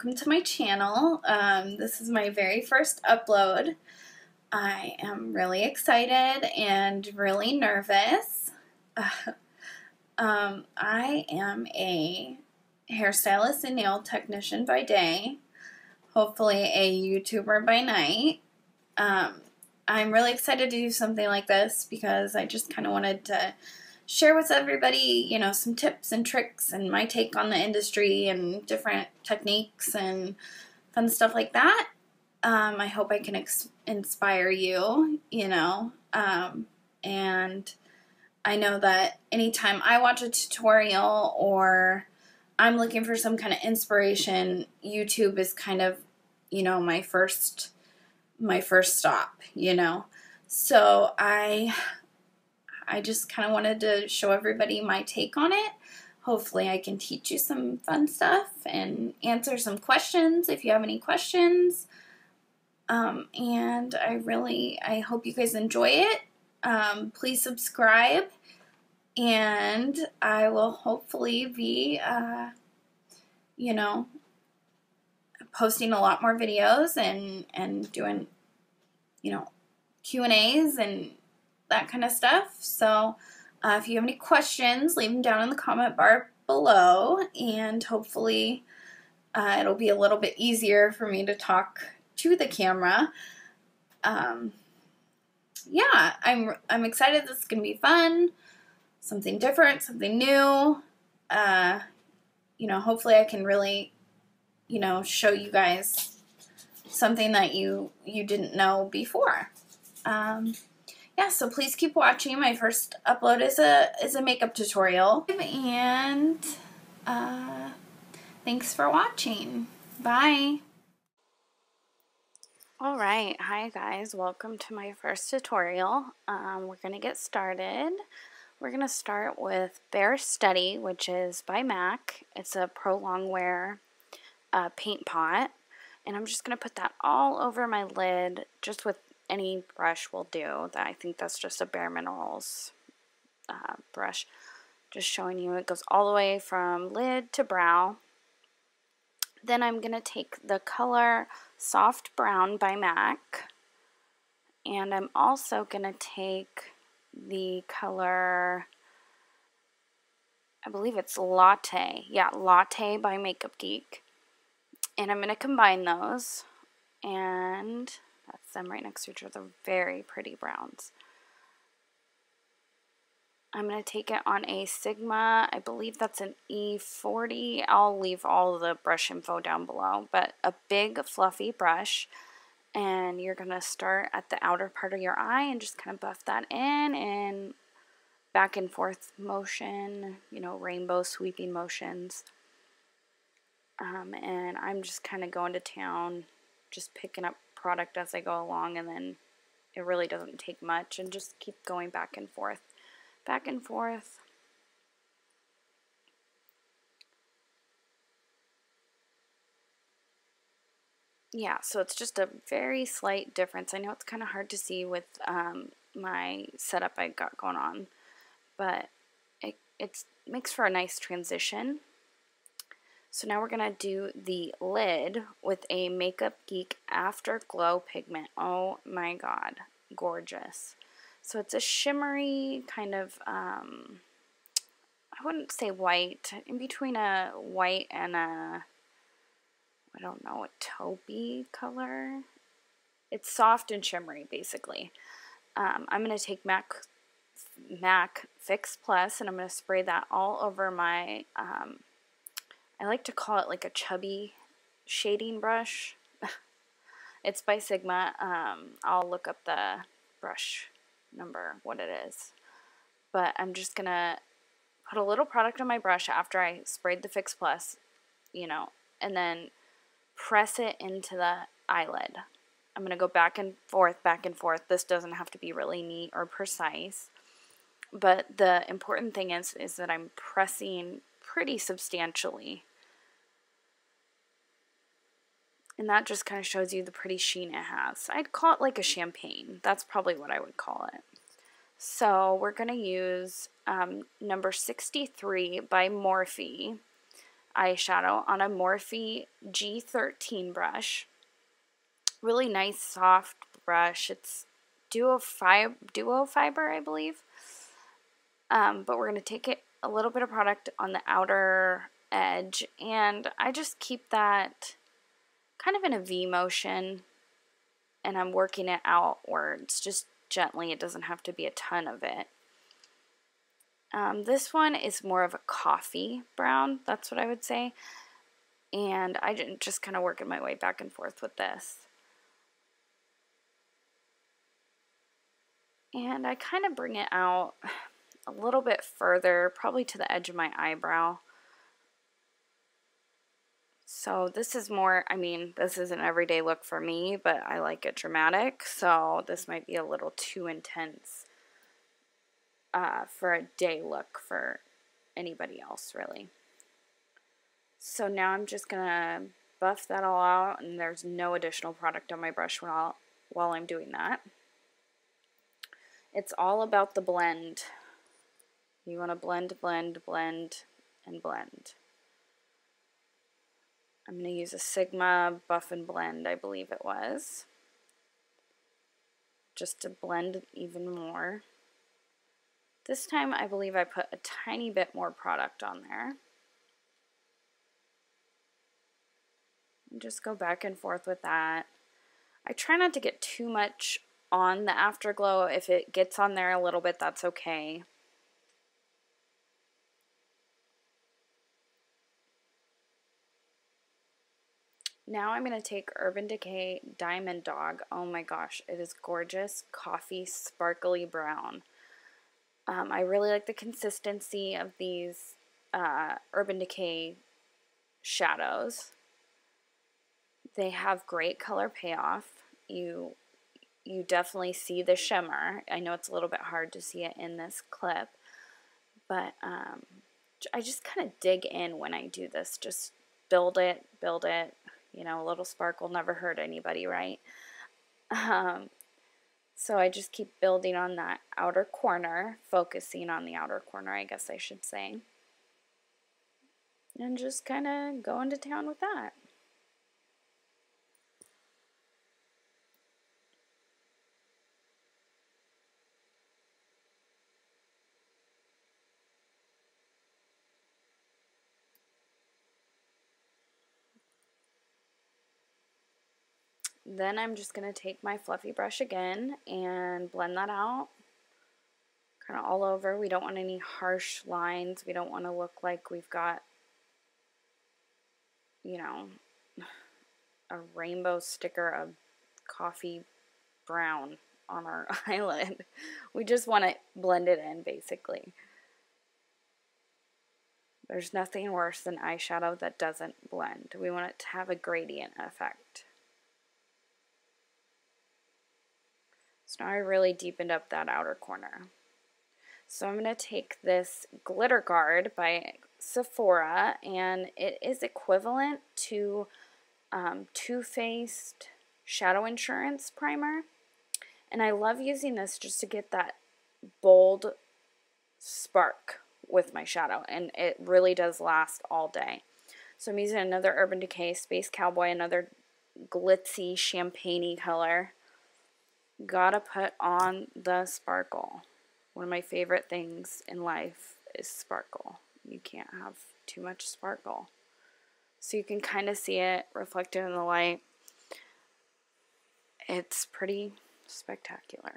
welcome to my channel. This is my very first upload. I am really excited and really nervous. I am a hairstylist and nail technician by day, hopefully a YouTuber by night. I'm really excited to do something like this because I just kind of wanted to share with everybody, you know, some tips and tricks and my take on the industry and different techniques and fun stuff like that. I hope I can inspire you, you know, and I know that anytime I watch a tutorial or I'm looking for some kind of inspiration, YouTube is kind of, you know, my first stop, you know. So I just kind of wanted to show everybody my take on it. Hopefully I can teach you some fun stuff and answer some questions if you have any questions. And I hope you guys enjoy it. Please subscribe, and I will hopefully be, you know, posting a lot more videos and doing, you know, Q&As and that kind of stuff. So if you have any questions, leave them down in the comment bar below, and hopefully it'll be a little bit easier for me to talk to the camera. Yeah, I'm excited. This is gonna be fun, something different, something new. You know, hopefully I can really, you know, show you guys something that you didn't know before. Yeah, so please keep watching. My first upload is a makeup tutorial, and thanks for watching. Bye. Alright, hi guys, welcome to my first tutorial. We're going to get started. We're going to start with Bare Steady, which is by M.A.C. It's a Pro Longwear paint pot, and I'm just going to put that all over my lid, just with any brush will do. I think that's just a Bare Minerals brush. Just showing you it goes all the way from lid to brow. Then I'm going to take the color Soft Brown by M.A.C. and I'm also going to take the color, I believe it's Latte. Yeah, Latte by Geek. And I'm going to combine those, and that's them right next to each other. Very pretty browns. I'm going to take it on a Sigma, I believe that's an E40. I'll leave all the brush info down below, but a big fluffy brush, and you're going to start at the outer part of your eye and just kind of buff that in back and forth motion, you know, rainbow sweeping motions. And I'm just kind of going to town, just picking up product as I go along, and then it really doesn't take much, and just keep going back and forth. Back and forth. Yeah, so it's just a very slight difference. I know it's kind of hard to see with my setup I got going on, but it makes for a nice transition. So now we're going to do the lid with a Makeup Geek Afterglow pigment. Oh my god, gorgeous. So it's a shimmery kind of, I wouldn't say white, in between a white and a, I don't know, a taupey color. It's soft and shimmery, basically. I'm going to take M.A.C Fix Plus, and I'm going to spray that all over my, I like to call it like a chubby shading brush. It's by Sigma. I'll look up the brush number, what it is, but I'm just gonna put a little product on my brush after I sprayed the Fix Plus, you know, and then press it into the eyelid. I'm gonna go back and forth. This doesn't have to be really neat or precise, but the important thing is that I'm pressing pretty substantially, and that just kind of shows you the pretty sheen it has. I'd call it like a champagne. That's probably what I would call it. So we're going to use number 63 by Morphe. eyeshadow on a Morphe G13 brush. Really nice soft brush. It's duo fiber, I believe. But we're going to take it a little bit of product on the outer edge, and I just keep that kind of in a V motion, and I'm working it outwards just gently. It doesn't have to be a ton of it. This one is more of a coffee brown, that's what I would say, and I just kind of working my way back and forth with this. And I kind of bring it out a little bit further, probably to the edge of my eyebrow. So this is more, I mean, this is an everyday look for me, but I like it dramatic, so this might be a little too intense for a day look for anybody else, really. So now I'm just going to buff that all out, and there's no additional product on my brush while I'm doing that. It's all about the blend. You want to blend, blend, blend, and blend. I'm going to use a Sigma Buff and Blend, I believe it was, just to blend even more. This time I believe I put a tiny bit more product on there. And just go back and forth with that. I try not to get too much on the Afterglow. If it gets on there a little bit, that's okay. Now I'm going to take Urban Decay Diamond Dog. Oh my gosh, it is gorgeous. Coffee sparkly brown. I really like the consistency of these Urban Decay shadows. They have great color payoff. You definitely see the shimmer. I know it's a little bit hard to see it in this clip, but I just kind of dig in when I do this. Just build it. You know, a little sparkle never hurt anybody, right? So I just keep building on that outer corner, focusing on the outer corner, I guess I should say. And just kind of going to town with that. Then I'm just going to take my fluffy brush again and blend that out kind of all over. We don't want any harsh lines. We don't want to look like we've got, you know, a rainbow sticker of coffee brown on our eyelid. We just want to blend it in, basically. There's nothing worse than eyeshadow that doesn't blend. We want it to have a gradient effect. So now I really deepened up that outer corner. So I'm going to take this Glitterguard by Sephora, and it is equivalent to Too Faced Shadow Insurance Primer. And I love using this just to get that bold spark with my shadow, and it really does last all day. So I'm using another Urban Decay Space Cowboy, another glitzy champagne-y color. Gotta put on the sparkle. One of my favorite things in life is sparkle. You can't have too much sparkle. So you can kind of see it reflected in the light. It's pretty spectacular.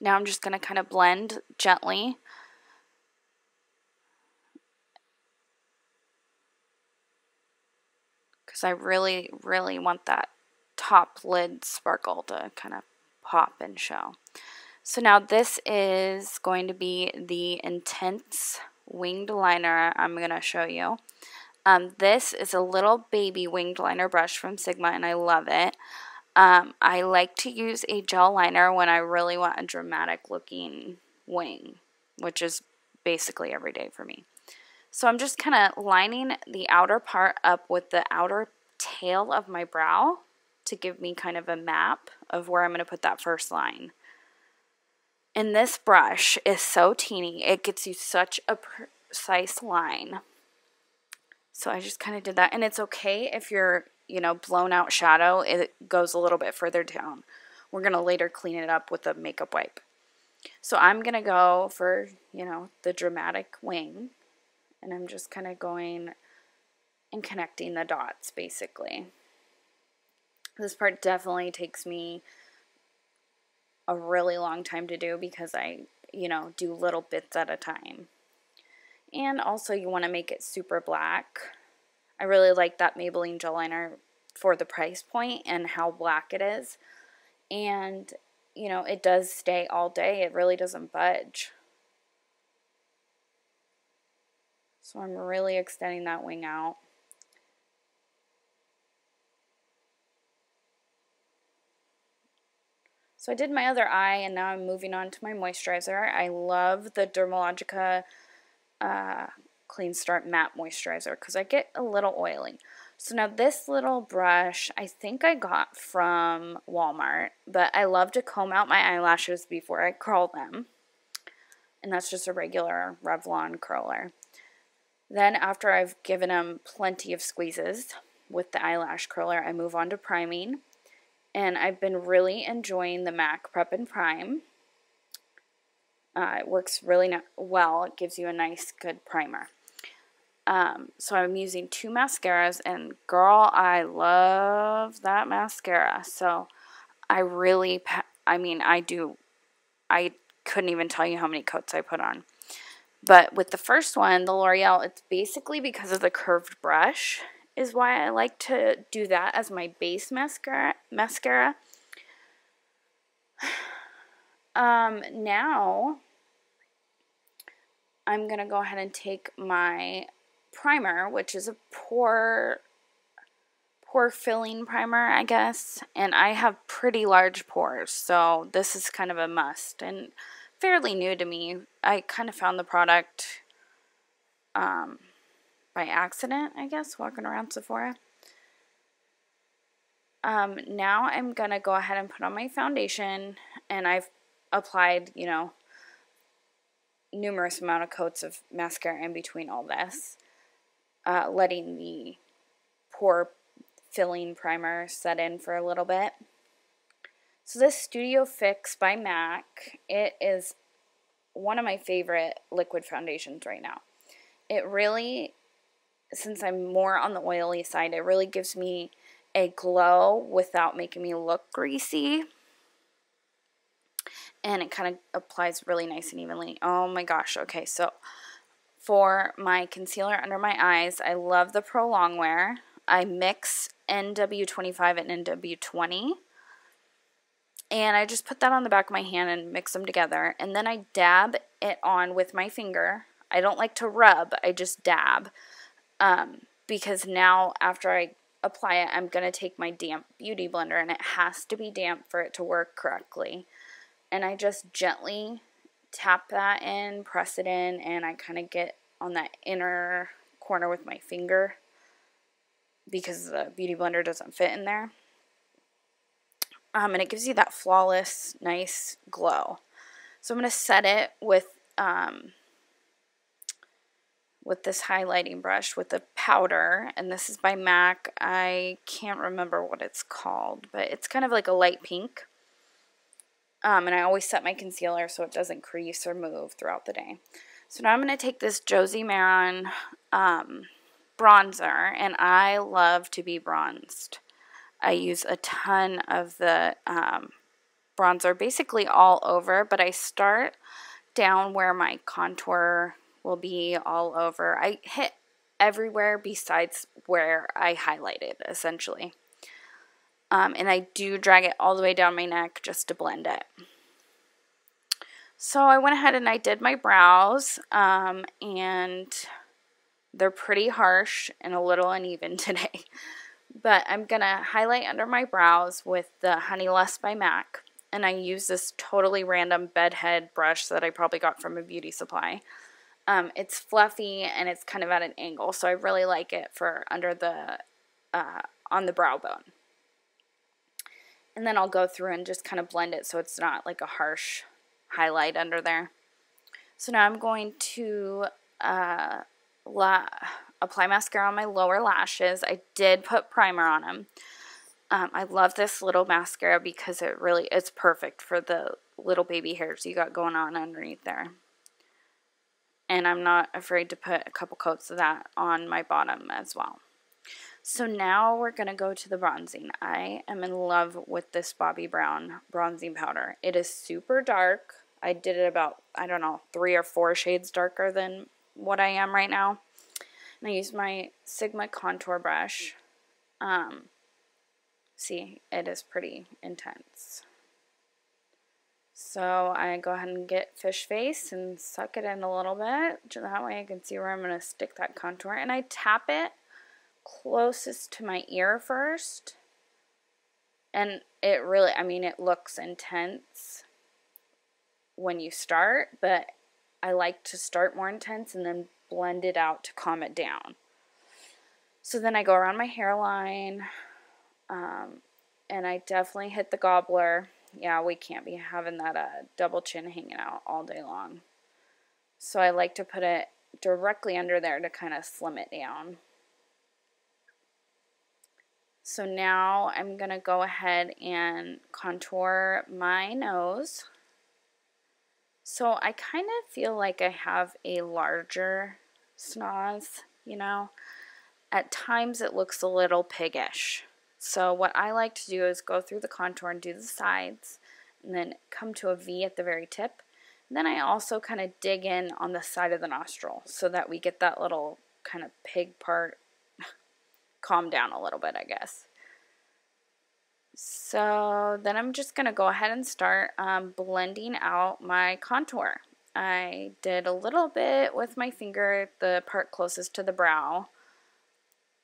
Now I'm just going to kind of blend gently. Because I really, really want that top lid sparkle to kind of pop and show. So now this is going to be the Intense Winged Liner I'm going to show you. This is a little baby winged liner brush from Sigma, and I love it. I like to use a gel liner when I really want a dramatic looking wing, which is basically every day for me. So I'm just kind of lining the outer part up with the outer tail of my brow to give me kind of a map of where I'm going to put that first line. And this brush is so teeny, it gets you such a precise line. So I just kind of did that. And it's okay if your, you know, blown out shadow, it goes a little bit further down. We're going to later clean it up with a makeup wipe. So I'm going to go for, you know, the dramatic wing. And I'm just kind of going and connecting the dots, basically. This part definitely takes me a really long time to do because I, you know, do little bits at a time. And also you want to make it super black. I really like that Maybelline gel liner for the price point and how black it is. And, you know, it does stay all day. It really doesn't budge. So I'm really extending that wing out. So I did my other eye, and now I'm moving on to my moisturizer. I love the Dermalogica Clean Start Matte Moisturizer because I get a little oily. So now this little brush, I think I got from Walmart, but I love to comb out my eyelashes before I curl them. And that's just a regular Revlon curler. Then after I've given them plenty of squeezes with the eyelash curler, I move on to priming. And I've been really enjoying the M.A.C Prep and Prime. It works really well. It gives you a nice, good primer. So I'm using 2 mascaras, and girl, I love that mascara. So I really, I couldn't even tell you how many coats I put on. But with the first one, the L'Oreal, it's basically because of the curved brush is why I like to do that as my base mascara. Now I'm going to go ahead and take my primer, which is a pore filling primer, I guess. And I have pretty large pores, so this is kind of a must and fairly new to me. I kind of found the product by accident, I guess, walking around Sephora. Now I'm going to go ahead and put on my foundation, and I've applied, you know, numerous amount of coats of mascara in between all this, letting the pore filling primer set in for a little bit. So this Studio Fix by M.A.C, it is one of my favorite liquid foundations right now. It really, since I'm more on the oily side, it really gives me a glow without making me look greasy. And it kind of applies really nice and evenly. Oh my gosh. Okay, so for my concealer under my eyes, I love the Pro Longwear. I mix NW25 and NW20. And I just put that on the back of my hand and mix them together. And then I dab it on with my finger. I don't like to rub, I just dab. Because now after I apply it, I'm going to take my damp beauty blender, and it has to be damp for it to work correctly. And I just gently tap that in, press it in, and I kind of get on that inner corner with my finger because the beauty blender doesn't fit in there. And it gives you that flawless, nice glow. So I'm going to set it with this highlighting brush with a powder, and this is by M.A.C. I can't remember what it's called, but it's kind of like a light pink. And I always set my concealer so it doesn't crease or move throughout the day. So now I'm going to take this Josie Maran bronzer, and I love to be bronzed. I use a ton of the bronzer basically all over, but I start down where my contour will be all over. I hit everywhere besides where I highlighted, essentially. And I do drag it all the way down my neck just to blend it. So I went ahead and I did my brows, and they're pretty harsh and a little uneven today. But I'm going to highlight under my brows with the Honey Lust by M.A.C. And I use this totally random bedhead brush that I probably got from a beauty supply. It's fluffy and it's kind of at an angle, so I really like it for under the, on the brow bone. And then I'll go through and just kind of blend it so it's not like a harsh highlight under there. So now I'm going to apply mascara on my lower lashes. I did put primer on them. I love this little mascara because it's perfect for the little baby hairs you got going on underneath there. And I'm not afraid to put a couple coats of that on my bottom as well. So now we're going to go to the bronzing. I am in love with this Bobbi Brown bronzing powder. It is super dark. I did it about, I don't know, 3 or 4 shades darker than what I am right now. And I use my Sigma contour brush. See, it is pretty intense. So I go ahead and get fish face and suck it in a little bit. That way I can see where I'm going to stick that contour. And I tap it closest to my ear first. And it really, I mean, it looks intense when you start, but I like to start more intense and then blend it out to calm it down. So then I go around my hairline, and I definitely hit the gobbler. Yeah, we can't be having that double chin hanging out all day long. So I like to put it directly under there to kind of slim it down. So now I'm going to go ahead and contour my nose. So I kind of feel like I have a larger snoz, you know. At times it looks a little piggish. So what I like to do is go through the contour and do the sides, and then come to a V at the very tip. And then I also kind of dig in on the side of the nostril so that we get that little kind of pig part calm down a little bit, I guess. So then I'm just going to go ahead and start blending out my contour. I did a little bit with my finger, the part closest to the brow.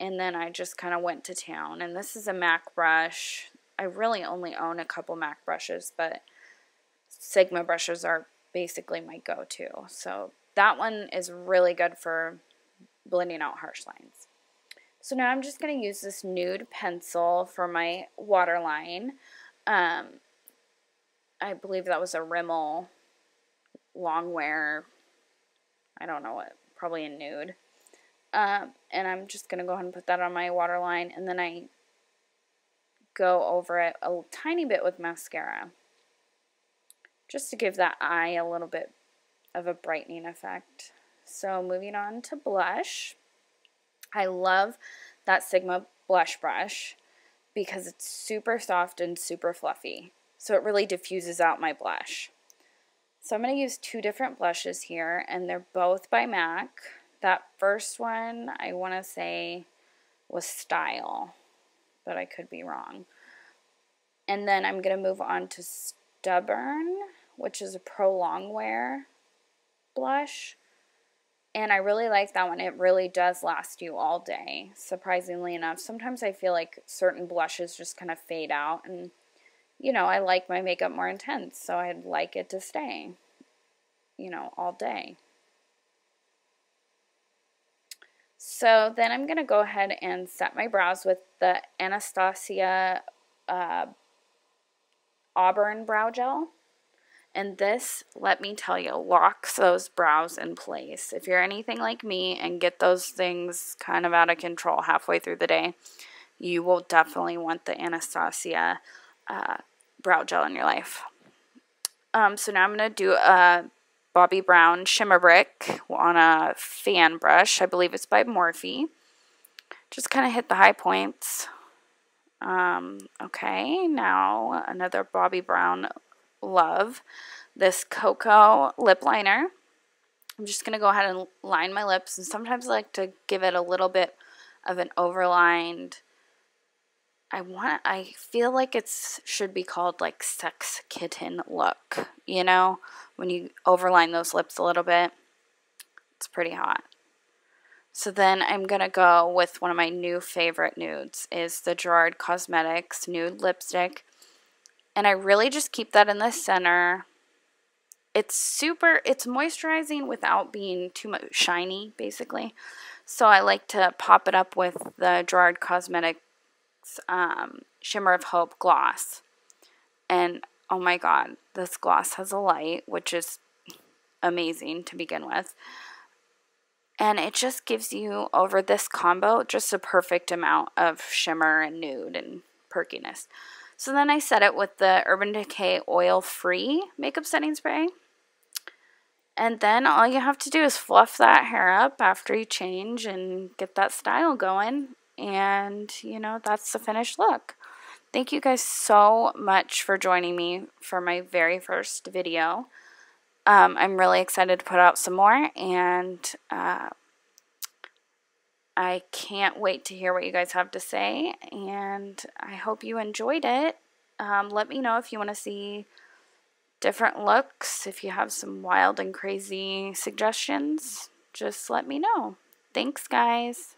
And then I just kind of went to town. And this is a M.A.C brush. I really only own a couple M.A.C brushes, but Sigma brushes are basically my go-to. So that one is really good for blending out harsh lines. So now I'm just going to use this nude pencil for my waterline. I believe that was a Rimmel Longwear. I don't know what, probably a nude. And I'm just going to go ahead and put that on my waterline, and then I go over it a tiny bit with mascara, just to give that eye a little bit of a brightening effect. So moving on to blush. I love that Sigma blush brush because it's super soft and super fluffy. So it really diffuses out my blush. So I'm going to use 2 different blushes here, and they're both by M.A.C. That first one, I want to say, was Style, but I could be wrong. And then I'm going to move on to Stubborn, which is a Pro Longwear blush. And I really like that one. It really does last you all day, surprisingly enough. Sometimes I feel like certain blushes just kind of fade out. And, you know, I like my makeup more intense, so I'd like it to stay, you know, all day. So then I'm going to go ahead and set my brows with the Anastasia Auburn Brow Gel. And this, let me tell you, locks those brows in place. If you're anything like me and get those things kind of out of control halfway through the day, you will definitely want the Anastasia Brow Gel in your life. So now I'm going to do a Bobbi Brown Shimmer Brick on a fan brush. I believe it's by Morphe. Just kind of hit the high points. Okay, now another Bobbi Brown Love. This Cocoa lip liner. I'm just going to go ahead and line my lips. And sometimes I like to give it a little bit of an overlined. I feel like it should be called like sex kitten look. You know, when you overline those lips a little bit. It's pretty hot. So then I'm going to go with one of my new favorite nudes. Is the Gerard Cosmetics nude lipstick. And I really just keep that in the center. It's moisturizing without being too much shiny, basically. So I like to pop it up with the Gerard Cosmetics Shimmer of Hope gloss. And oh my god, this gloss has a light, which is amazing to begin with. And it just gives you, over this combo, just a perfect amount of shimmer and nude and perkiness. So then I set it with the Urban Decay oil-free makeup setting spray. And then all you have to do is fluff that hair up after you change and get that style going. And, you know, that's the finished look. Thank you guys so much for joining me for my very first video. I'm really excited to put out some more, and I can't wait to hear what you guys have to say, and I hope you enjoyed it. Let me know if you want to see different looks. If you have some wild and crazy suggestions, just let me know. Thanks, guys.